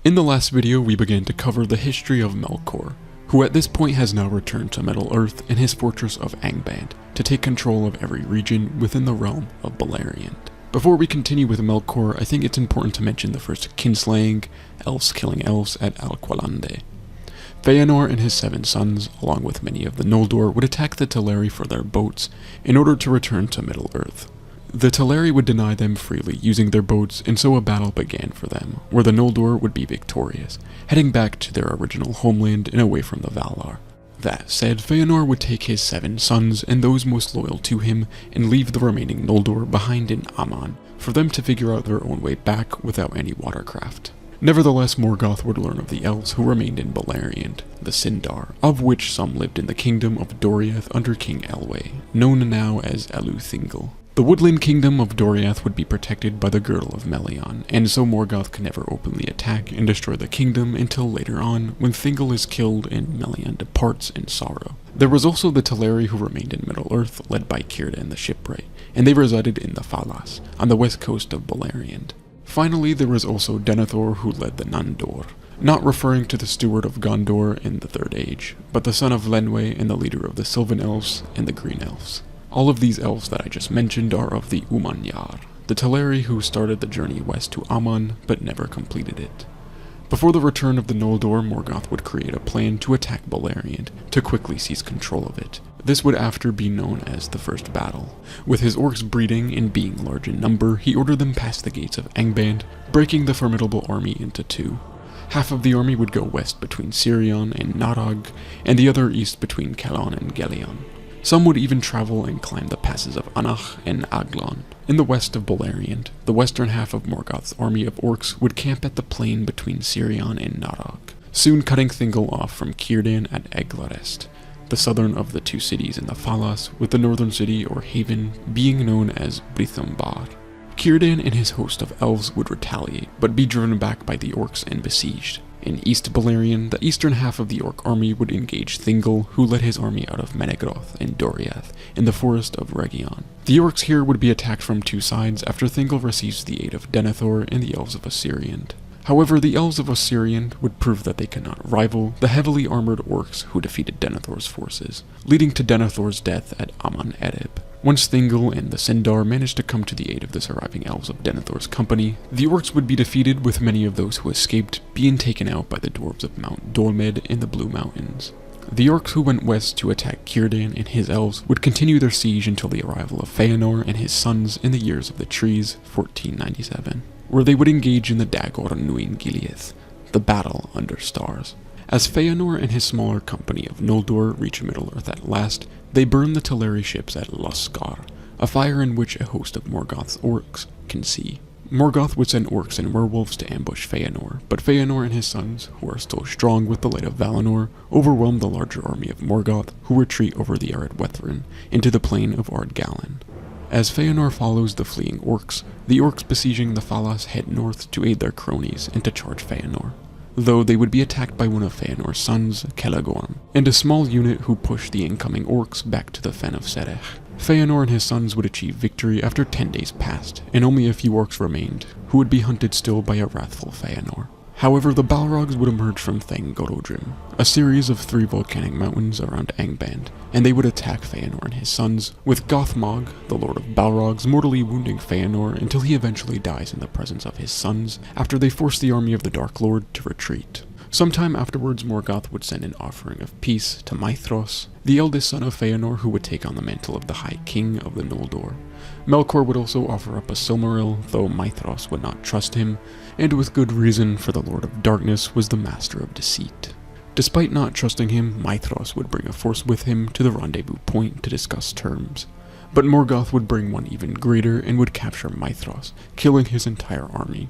In the last video, we began to cover the history of Melkor, who at this point has now returned to Middle-earth in his fortress of Angband to take control of every region within the realm of Beleriand. Before we continue with Melkor, I think it's important to mention the first kinslaying, elves killing elves at Alqualande. Feanor and his 7 sons, along with many of the Noldor, would attack the Teleri for their boats in order to return to Middle-earth. The Teleri would deny them freely using their boats, and so a battle began for them, where the Noldor would be victorious, heading back to their original homeland and away from the Valar. That said, Feanor would take his 7 sons and those most loyal to him and leave the remaining Noldor behind in Aman, for them to figure out their own way back without any watercraft. Nevertheless, Morgoth would learn of the elves who remained in Beleriand, the Sindar, of which some lived in the kingdom of Doriath under King Elwë, known now as Elu-Thingol. The woodland kingdom of Doriath would be protected by the Girdle of Melion, and so Morgoth could never openly attack and destroy the kingdom until later on, when Thingol is killed and Melion departs in sorrow. There was also the Teleri who remained in Middle-earth, led by Círdan the Shipwright, and they resided in the Falas, on the west coast of Beleriand. Finally, there was also Denethor who led the Nandor, not referring to the steward of Gondor in the Third Age, but the son of Lenwë and the leader of the Sylvan Elves and the Green Elves. All of these elves that I just mentioned are of the Umanyar, the Teleri who started the journey west to Aman, but never completed it. Before the return of the Noldor, Morgoth would create a plan to attack Beleriand, to quickly seize control of it. This would after be known as the First Battle. With his orcs breeding and being large in number, he ordered them past the gates of Angband, breaking the formidable army into 2. Half of the army would go west between Sirion and Narog, and the other east between Calon and Gelion. Some would even travel and climb the passes of Anach and Aglon. In the west of Beleriand, the western half of Morgoth's army of orcs would camp at the plain between Sirion and Narog, soon cutting Thingol off from Círdan at Eglarest, the southern of the 2 cities in the Falas, with the northern city or haven being known as Brithombar. Círdan and his host of elves would retaliate, but be driven back by the orcs and besieged. In East Beleriand, the eastern half of the orc army would engage Thingol, who led his army out of Menegroth and Doriath, in the forest of Region. The orcs here would be attacked from 2 sides after Thingol receives the aid of Denethor and the elves of Osiriand. However, the elves of Osiriand would prove that they cannot rival the heavily armored orcs who defeated Denethor's forces, leading to Denethor's death at Aman Ereb. Once Thingol and the Sindar managed to come to the aid of the surviving elves of Denethor's company, the orcs would be defeated, with many of those who escaped being taken out by the dwarves of Mount Dolmed in the Blue Mountains. The orcs who went west to attack Círdan and his elves would continue their siege until the arrival of Feanor and his sons in the Years of the Trees, 1497, where they would engage in the dagor-nuin-giliath, the battle under stars. As Feanor and his smaller company of Noldor reach Middle-earth at last, they burn the Teleri ships at Loskar, a fire in which a host of Morgoth's orcs can see. Morgoth would send orcs and werewolves to ambush Feanor, but Feanor and his sons, who are still strong with the light of Valinor, overwhelm the larger army of Morgoth, who retreat over the arid Wethrin into the plain of Ardgallen. As Feanor follows the fleeing orcs besieging the Falas head north to aid their cronies and to charge Feanor, though they would be attacked by one of Feanor's sons, Celagorm, and a small unit who pushed the incoming orcs back to the fen of Serech. Feanor and his sons would achieve victory after 10 days passed, and only a few orcs remained, who would be hunted still by a wrathful Feanor. However, the Balrogs would emerge from Thangorodrim, a series of 3 volcanic mountains around Angband, and they would attack Feanor and his sons, with Gothmog, the lord of Balrogs, mortally wounding Feanor until he eventually dies in the presence of his sons, after they force the army of the Dark Lord to retreat. Sometime afterwards, Morgoth would send an offering of peace to Maithros, the eldest son of Feanor, who would take on the mantle of the High King of the Noldor. Melkor would also offer up a Silmaril, though Maithros would not trust him, and with good reason, for the Lord of Darkness was the master of deceit. Despite not trusting him, Maithros would bring a force with him to the rendezvous point to discuss terms. But Morgoth would bring one even greater and would capture Maithros, killing his entire army.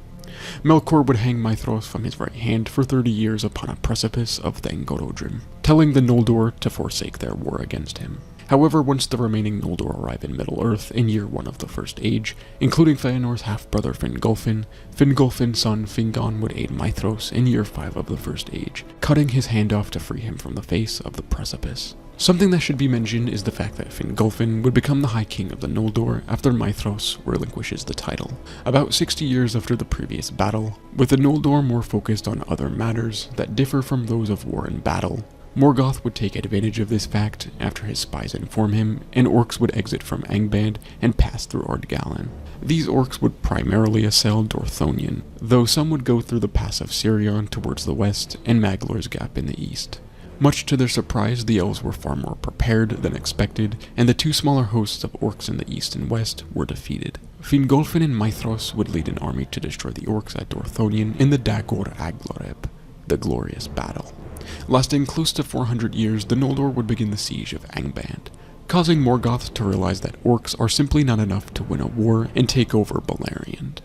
Melkor would hang Maithros from his right hand for 30 years upon a precipice of Thangorodrim, telling the Noldor to forsake their war against him. However, once the remaining Noldor arrive in Middle-earth in year 1 of the First Age, including Feanor's half-brother Fingolfin's son Fingon would aid Maithros in year 5 of the First Age, cutting his hand off to free him from the face of the precipice. Something that should be mentioned is the fact that Fingolfin would become the High King of the Noldor after Maedhros relinquishes the title, about 60 years after the previous battle, with the Noldor more focused on other matters that differ from those of war and battle. Morgoth would take advantage of this fact after his spies inform him, and orcs would exit from Angband and pass through Ardgalan. These orcs would primarily assail Dorthonion, though some would go through the Pass of Sirion towards the west and Maglor's Gap in the east. Much to their surprise, the elves were far more prepared than expected, and the two smaller hosts of orcs in the east and west were defeated. Fingolfin and Maedhros would lead an army to destroy the orcs at Dorthonion in the dagor-nuin-giliath, the glorious battle. Lasting close to 400 years, the Noldor would begin the siege of Angband, causing Morgoth to realize that orcs are simply not enough to win a war and take over Beleriand.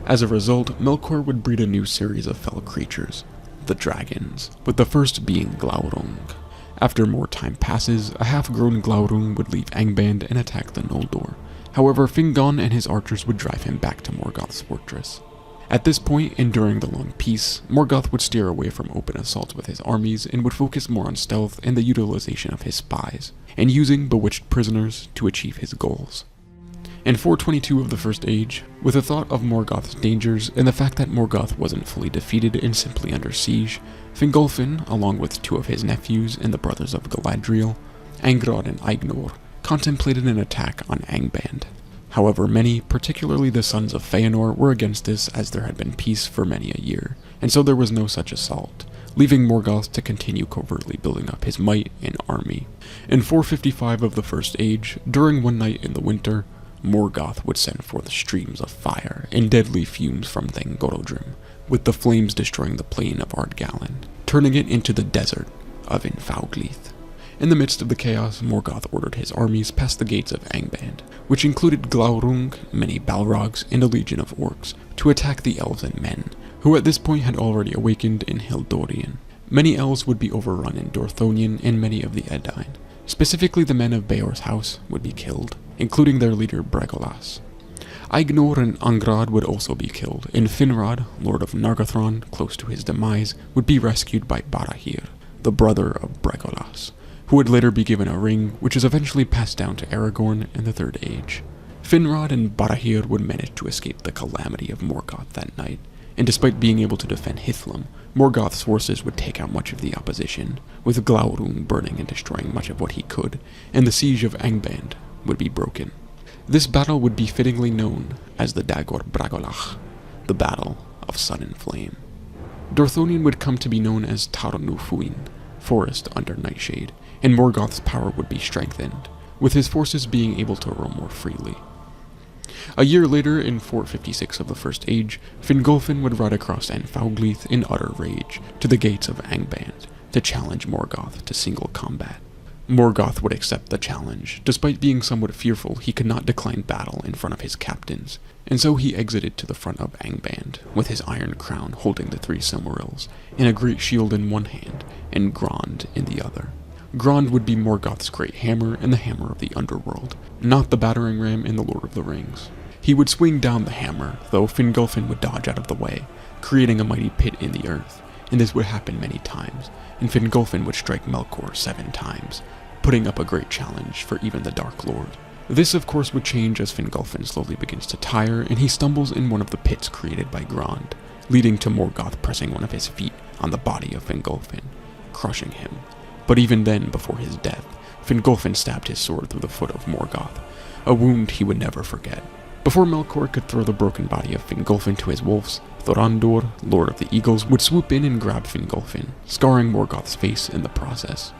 As a result, Melkor would breed a new series of fell creatures, the dragons, with the first being Glaurung. After more time passes, a half-grown Glaurung would leave Angband and attack the Noldor. However, Fingon and his archers would drive him back to Morgoth's fortress. At this point, and during the long peace, Morgoth would steer away from open assaults with his armies and would focus more on stealth and the utilization of his spies, and using bewitched prisoners to achieve his goals. In 422 of the First Age, with the thought of Morgoth's dangers and the fact that Morgoth wasn't fully defeated and simply under siege, Fingolfin, along with two of his nephews and the brothers of Galadriel, Angrod and Aignor, contemplated an attack on Angband. However, many, particularly the sons of Feanor, were against this as there had been peace for many a year, and so there was no such assault, leaving Morgoth to continue covertly building up his might and army. In 455 of the First Age, during one night in the winter, Morgoth would send forth streams of fire and deadly fumes from Thangorodrim, with the flames destroying the plain of Ardgalan, turning it into the desert of Infauglith. In the midst of the chaos, Morgoth ordered his armies past the gates of Angband, which included Glaurung, many Balrogs, and a legion of orcs, to attack the elves and men, who at this point had already awakened in Hildorian. Many elves would be overrun in Dorthonion, and many of the Edain. Specifically, the men of Beor's house would be killed, including their leader Bregolas. Aignor and Angrod would also be killed, and Finrod, lord of Nargothrond, close to his demise, would be rescued by Barahir, the brother of Bregolas, who would later be given a ring, which is eventually passed down to Aragorn in the Third Age. Finrod and Barahir would manage to escape the calamity of Morgoth that night, and despite being able to defend Hithlum, Morgoth's forces would take out much of the opposition, with Glaurung burning and destroying much of what he could, and the siege of Angband would be broken. This battle would be fittingly known as the Dagor-Bragolach, the Battle of Sun and Flame. Dorthonion would come to be known as Tar-Nufuin, Forest under Nightshade, and Morgoth's power would be strengthened, with his forces being able to roam more freely. A year later, in 456 of the First Age, Fingolfin would ride across Anfauglith in utter rage to the gates of Angband to challenge Morgoth to single combat. Morgoth would accept the challenge. Despite being somewhat fearful, he could not decline battle in front of his captains, and so he exited to the front of Angband, with his iron crown holding the three Silmarils, and a great shield in one hand, and Grond in the other. Grond would be Morgoth's great hammer and the hammer of the underworld, not the battering ram in the Lord of the Rings. He would swing down the hammer, though Fingolfin would dodge out of the way, creating a mighty pit in the earth, and this would happen many times, and Fingolfin would strike Melkor 7 times, putting up a great challenge for even the Dark Lord. This of course would change as Fingolfin slowly begins to tire, and he stumbles in one of the pits created by Grond, leading to Morgoth pressing one of his feet on the body of Fingolfin, crushing him. But even then, before his death, Fingolfin stabbed his sword through the foot of Morgoth, a wound he would never forget. Before Melkor could throw the broken body of Fingolfin to his wolves, Thorondor, Lord of the Eagles, would swoop in and grab Fingolfin, scarring Morgoth's face in the process.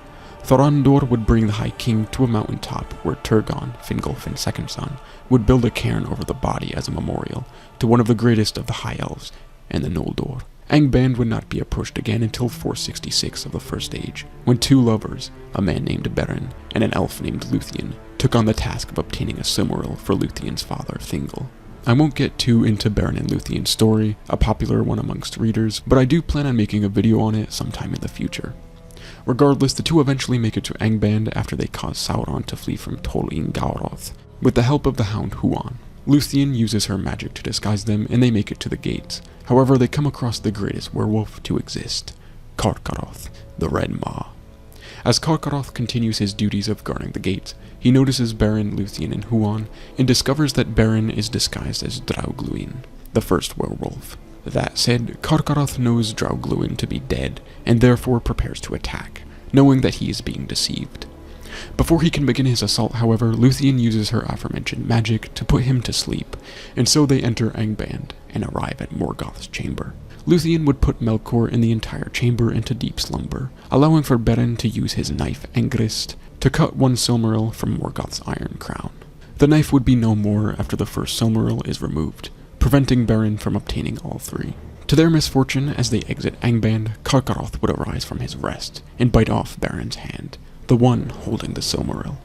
Thorondor would bring the High King to a mountaintop where Turgon, Fingolfin's second son, would build a cairn over the body as a memorial to one of the greatest of the High Elves and the Noldor. Angband would not be approached again until 466 of the First Age, when two lovers, a man named Beren and an elf named Luthien, took on the task of obtaining a Silmaril for Luthien's father, Thingol. I won't get too into Beren and Luthien's story, a popular one amongst readers, but I do plan on making a video on it sometime in the future. Regardless, the two eventually make it to Angband after they cause Sauron to flee from Tol Ingaroth, with the help of the Hound Huan. Luthien uses her magic to disguise them, and they make it to the gates. However, they come across the greatest werewolf to exist, Karkaroth, the Red Maw. As Karkaroth continues his duties of guarding the gates, he notices Beren, Luthien, and Huan, and discovers that Beren is disguised as Draugluin, the first werewolf. That said, Karkaroth knows Draugluin to be dead, and therefore prepares to attack, knowing that he is being deceived. Before he can begin his assault, however, Luthien uses her aforementioned magic to put him to sleep, and so they enter Angband and arrive at Morgoth's chamber. Luthien would put Melkor and the entire chamber into deep slumber, allowing for Beren to use his knife Angrist to cut one Silmaril from Morgoth's iron crown. The knife would be no more after the first Silmaril is removed, preventing Beren from obtaining all three. To their misfortune, as they exit Angband, Karkaroth would arise from his rest and bite off Beren's hand, the one holding the Silmaril.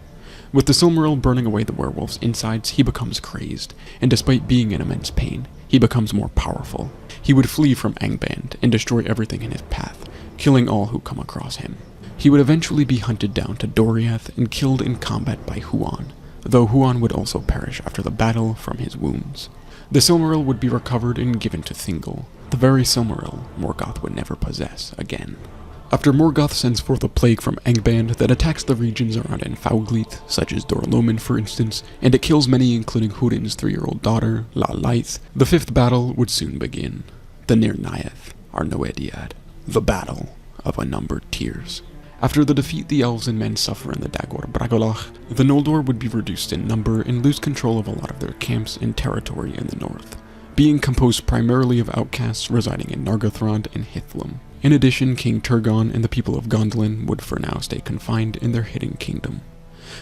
With the Silmaril burning away the werewolf's insides, he becomes crazed, and despite being in immense pain, he becomes more powerful. He would flee from Angband and destroy everything in his path, killing all who come across him. He would eventually be hunted down to Doriath and killed in combat by Huan, though Huan would also perish after the battle from his wounds. The Silmaril would be recovered and given to Thingol, the very Silmaril Morgoth would never possess again. After Morgoth sends forth a plague from Angband that attacks the regions around Enfauglith, such as Dor-lómin for instance, and it kills many including Húrin's 3-year-old daughter, La-Lyth, the fifth battle would soon begin. The Nir-Naiath, Ar-Noediad, the battle of unnumbered tears. After the defeat the elves and men suffer in the dagor-nuin-giliath, the Noldor would be reduced in number and lose control of a lot of their camps and territory in the north, being composed primarily of outcasts residing in Nargothrond and Hithlum. In addition, King Turgon and the people of Gondolin would for now stay confined in their hidden kingdom.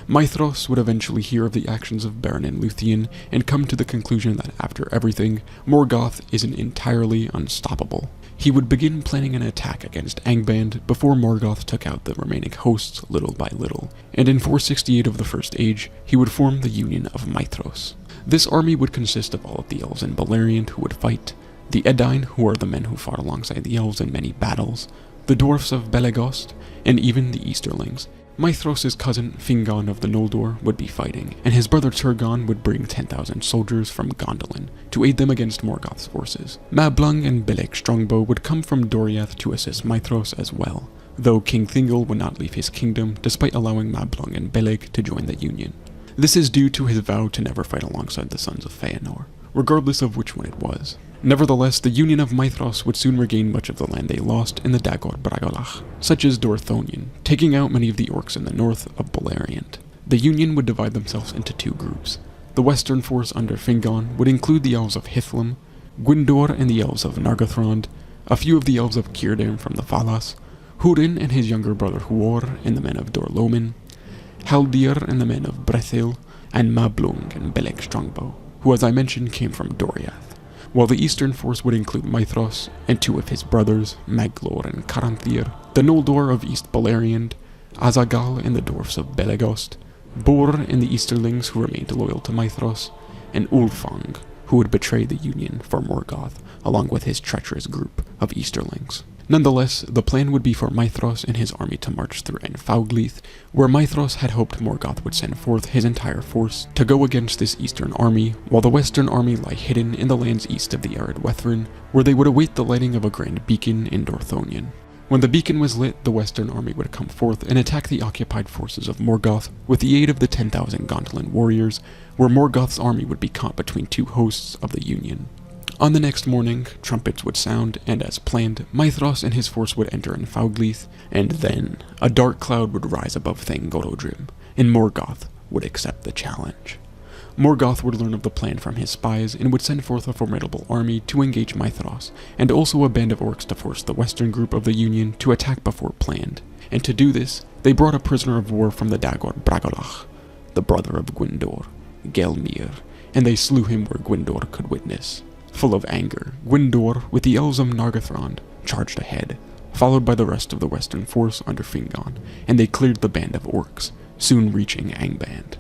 Maithros would eventually hear of the actions of Beren and Luthien and come to the conclusion that after everything, Morgoth isn't entirely unstoppable. He would begin planning an attack against Angband before Morgoth took out the remaining hosts little by little, and in 468 of the First Age, he would form the Union of Maithros. This army would consist of all of the elves in Beleriand who would fight, the Edain, who are the men who fought alongside the elves in many battles, the dwarfs of Belegost, and even the Easterlings. Maithros' cousin Fingon of the Noldor would be fighting, and his brother Turgon would bring 10,000 soldiers from Gondolin to aid them against Morgoth's forces. Mablung and Beleg Strongbow would come from Doriath to assist Maithros as well, though King Thingol would not leave his kingdom despite allowing Mablung and Beleg to join the Union. This is due to his vow to never fight alongside the sons of Feanor, regardless of which one it was. Nevertheless, the Union of Maithros would soon regain much of the land they lost in the dagor-nuin-giliath, such as Dorthonion, taking out many of the orcs in the north of Beleriand. The Union would divide themselves into two groups. The western force under Fingon would include the elves of Hithlum, Gwyndor and the elves of Nargothrond, a few of the elves of Círdan from the Falas, Húrin and his younger brother Huor and the men of Dor-lómin, Haldir and the men of Brethil, and Mablung and Beleg Strongbow, who as I mentioned came from Doriath. While the eastern force would include Maithros and two of his brothers, Maglor and Caranthir, the Noldor of East Beleriand, Azagal and the dwarfs of Belegost, Bor and the Easterlings who remained loyal to Maithros, and Ulfang, who would betray the Union for Morgoth, along with his treacherous group of Easterlings. Nonetheless, the plan would be for Maithros and his army to march through Enfauglith, where Maithros had hoped Morgoth would send forth his entire force to go against this eastern army, while the western army lie hidden in the lands east of the arid Wethrin, where they would await the lighting of a grand beacon in Dorthonion. When the beacon was lit, the western army would come forth and attack the occupied forces of Morgoth with the aid of the 10,000 Gondolin warriors, where Morgoth's army would be caught between two hosts of the Union. On the next morning, trumpets would sound, and as planned, Maithros and his force would enter Enfauglith, and then a dark cloud would rise above Thangorodrim, and Morgoth would accept the challenge. Morgoth would learn of the plan from his spies and would send forth a formidable army to engage Maithros, and also a band of orcs to force the western group of the Union to attack before planned. And to do this, they brought a prisoner of war from the dagor-nuin-giliath, the brother of Gwyndor, Gelmir, and they slew him where Gwyndor could witness. Full of anger, Gwyndor, with the elves of Nargothrond, charged ahead, followed by the rest of the western force under Fingon, and they cleared the band of orcs, soon reaching Angband.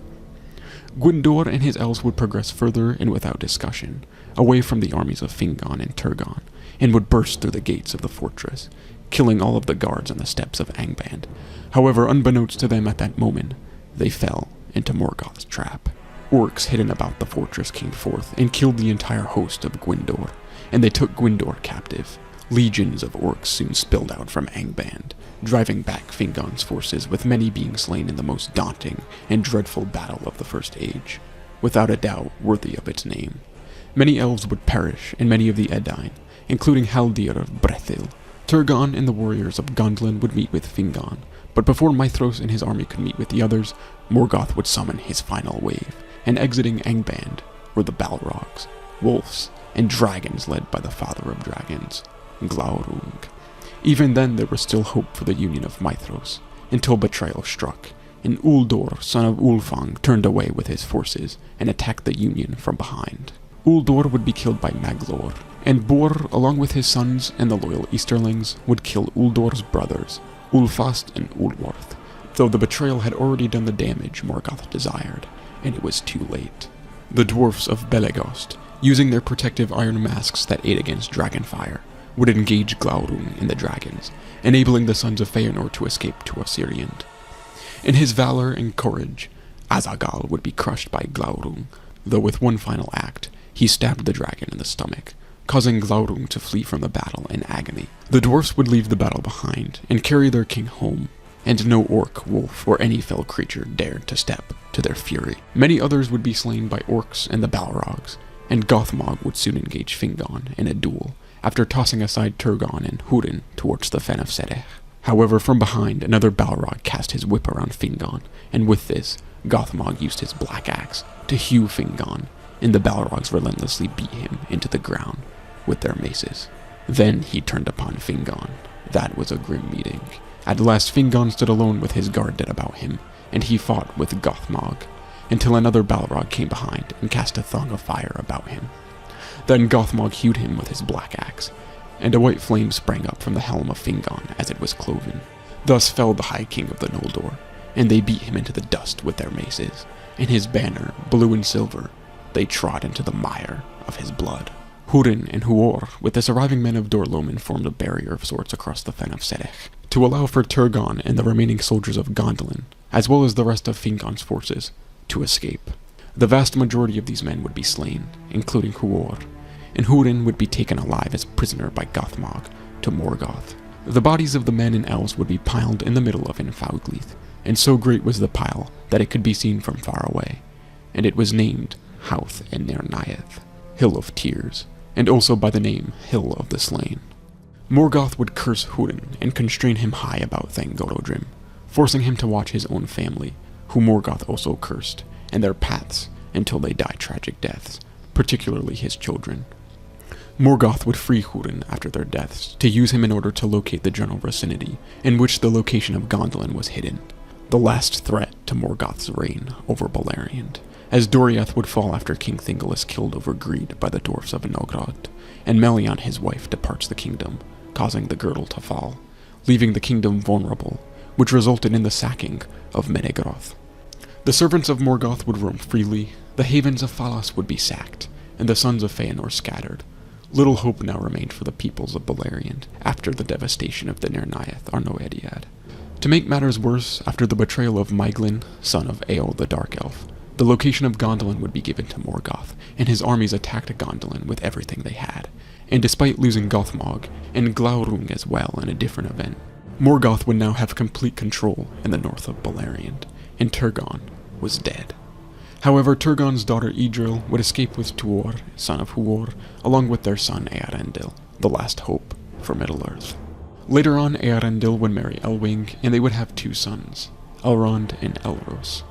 Gwyndor and his elves would progress further and without discussion, away from the armies of Fingon and Turgon, and would burst through the gates of the fortress, killing all of the guards on the steps of Angband. However, unbeknownst to them at that moment, they fell into Morgoth's trap. Orcs hidden about the fortress came forth and killed the entire host of Gwyndor, and they took Gwyndor captive, Legions of orcs soon spilled out from Angband, driving back Fingon's forces, with many being slain in the most daunting and dreadful battle of the First Age, without a doubt worthy of its name. Many elves would perish, and many of the Edain, including Haldir of Brethil. Turgon and the warriors of Gondolin would meet with Fingon, but before Maithros and his army could meet with the others, Morgoth would summon his final wave, and exiting Angband were the Balrogs, wolves, and dragons led by the father of dragons, Glaurung. Even then there was still hope for the union of Maithros, until betrayal struck, and Uldor, son of Ulfang, turned away with his forces and attacked the union from behind. Uldor would be killed by Maglor, and Bor, along with his sons and the loyal Easterlings, would kill Uldor's brothers, Ulfast and Ulwarth, though the betrayal had already done the damage Morgoth desired, and it was too late. The dwarfs of Belegost, using their protective iron masks that aid against dragonfire, would engage Glaurung and the dragons, enabling the sons of Feanor to escape to Osiriand. In his valor and courage, Azaghal would be crushed by Glaurung, though with one final act, he stabbed the dragon in the stomach, causing Glaurung to flee from the battle in agony. The dwarfs would leave the battle behind and carry their king home, and no orc, wolf, or any fell creature dared to step to their fury. Many others would be slain by orcs and the Balrogs, and Gothmog would soon engage Fingon in a duel, after tossing aside Turgon and Húrin towards the fen of Serech. However, from behind, another Balrog cast his whip around Fingon, and with this, Gothmog used his black axe to hew Fingon, and the Balrogs relentlessly beat him into the ground with their maces. Then he turned upon Fingon. That was a grim meeting. At last Fingon stood alone with his guard dead about him, and he fought with Gothmog, until another Balrog came behind and cast a thong of fire about him. Then Gothmog hewed him with his black axe, and a white flame sprang up from the helm of Fingon as it was cloven. Thus fell the High King of the Noldor, and they beat him into the dust with their maces, and his banner, blue and silver, they trod into the mire of his blood. Húrin and Huor, with the surviving men of Dor-lómin, formed a barrier of sorts across the fen of Serech, to allow for Turgon and the remaining soldiers of Gondolin, as well as the rest of Fingon's forces, to escape. The vast majority of these men would be slain, including Huor, and Húrin would be taken alive as prisoner by Gothmog to Morgoth. The bodies of the men and elves would be piled in the middle of Infauglith, and so great was the pile that it could be seen from far away, and it was named Howth and Nirnaeth, Hill of Tears, and also by the name Hill of the Slain. Morgoth would curse Húrin and constrain him high about Thangorodrim, forcing him to watch his own family, who Morgoth also cursed, and their paths until they die tragic deaths, particularly his children. Morgoth would free Húrin after their deaths to use him in order to locate the general vicinity in which the location of Gondolin was hidden, the last threat to Morgoth's reign over Beleriand, as Doriath would fall after King Thingol is killed over greed by the dwarfs of Nogrod, and Melian his wife departs the kingdom, causing the girdle to fall, leaving the kingdom vulnerable, which resulted in the sacking of Menegroth. The servants of Morgoth would roam freely, the havens of Falas would be sacked, and the sons of Feanor scattered. Little hope now remained for the peoples of Beleriand after the devastation of the Nirnaeth Arnoediad. To make matters worse, after the betrayal of Maiglin, son of Eol the Dark Elf, the location of Gondolin would be given to Morgoth, and his armies attacked Gondolin with everything they had, and despite losing Gothmog, and Glaurung as well in a different event, Morgoth would now have complete control in the north of Beleriand, and Turgon was dead. However, Turgon's daughter Idril would escape with Tuor, son of Huor, along with their son Eärendil, the last hope for Middle-earth. Later on, Eärendil would marry Elwing, and they would have two sons, Elrond and Elros.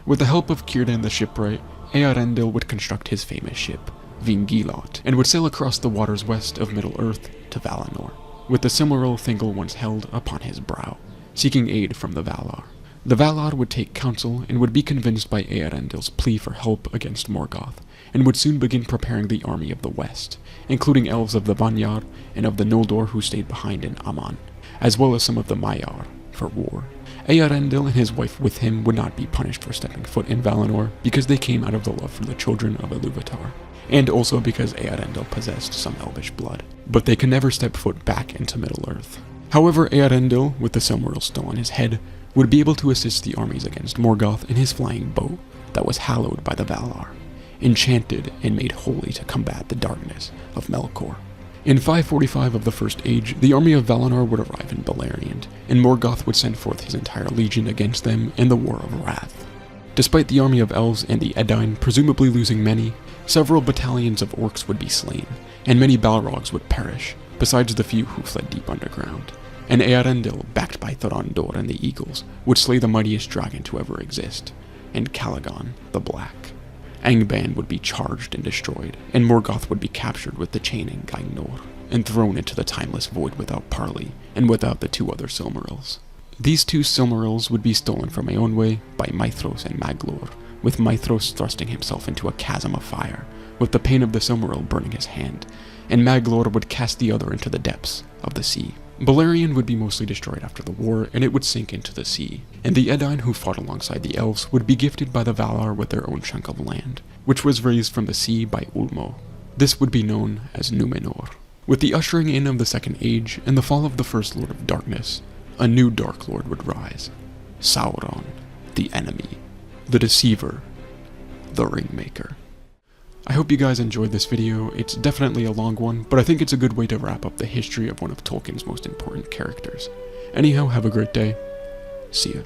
With the help of Círdan the shipwright, Eärendil would construct his famous ship, Vingilot, and would sail across the waters west of Middle-earth to Valinor, with the Silmaril Thingol once held upon his brow, seeking aid from the Valar. The Valar would take counsel and would be convinced by Eärendil's plea for help against Morgoth, and would soon begin preparing the army of the west, including elves of the Vanyar and of the Noldor who stayed behind in Aman, as well as some of the Maiar, for war. Eärendil and his wife with him would not be punished for stepping foot in Valinor because they came out of the love for the children of Ilúvatar, and also because Eärendil possessed some elvish blood, but they could never step foot back into Middle-earth. However, Eärendil, with the Silmaril still on his head, would be able to assist the armies against Morgoth in his flying bow that was hallowed by the Valar, enchanted and made holy to combat the darkness of Melkor. In 545 of the First Age, the army of Valinor would arrive in Beleriand, and Morgoth would send forth his entire legion against them in the War of Wrath. Despite the army of elves and the Edain presumably losing many, several battalions of orcs would be slain, and many Balrogs would perish, besides the few who fled deep underground. And Earendil, backed by Thorondor and the Eagles, would slay the mightiest dragon to ever exist, and Calagon the Black. Angband would be charged and destroyed, and Morgoth would be captured with the chaining Gainor, and thrown into the timeless void without parley, and without the two other Silmarils. These two Silmarils would be stolen from Eonwe by Maithros and Maglor, with Maithros thrusting himself into a chasm of fire, with the pain of the Silmaril burning his hand, and Maglor would cast the other into the depths of the sea. Beleriand would be mostly destroyed after the war, and it would sink into the sea, and the Edain who fought alongside the elves would be gifted by the Valar with their own chunk of land, which was raised from the sea by Ulmo. This would be known as Númenor. With the ushering in of the Second Age and the fall of the First Lord of Darkness, a new Dark Lord would rise. Sauron, the enemy, the deceiver, the ringmaker. I hope you guys enjoyed this video. It's definitely a long one, but I think it's a good way to wrap up the history of one of Tolkien's most important characters. Anyhow, have a great day. See ya.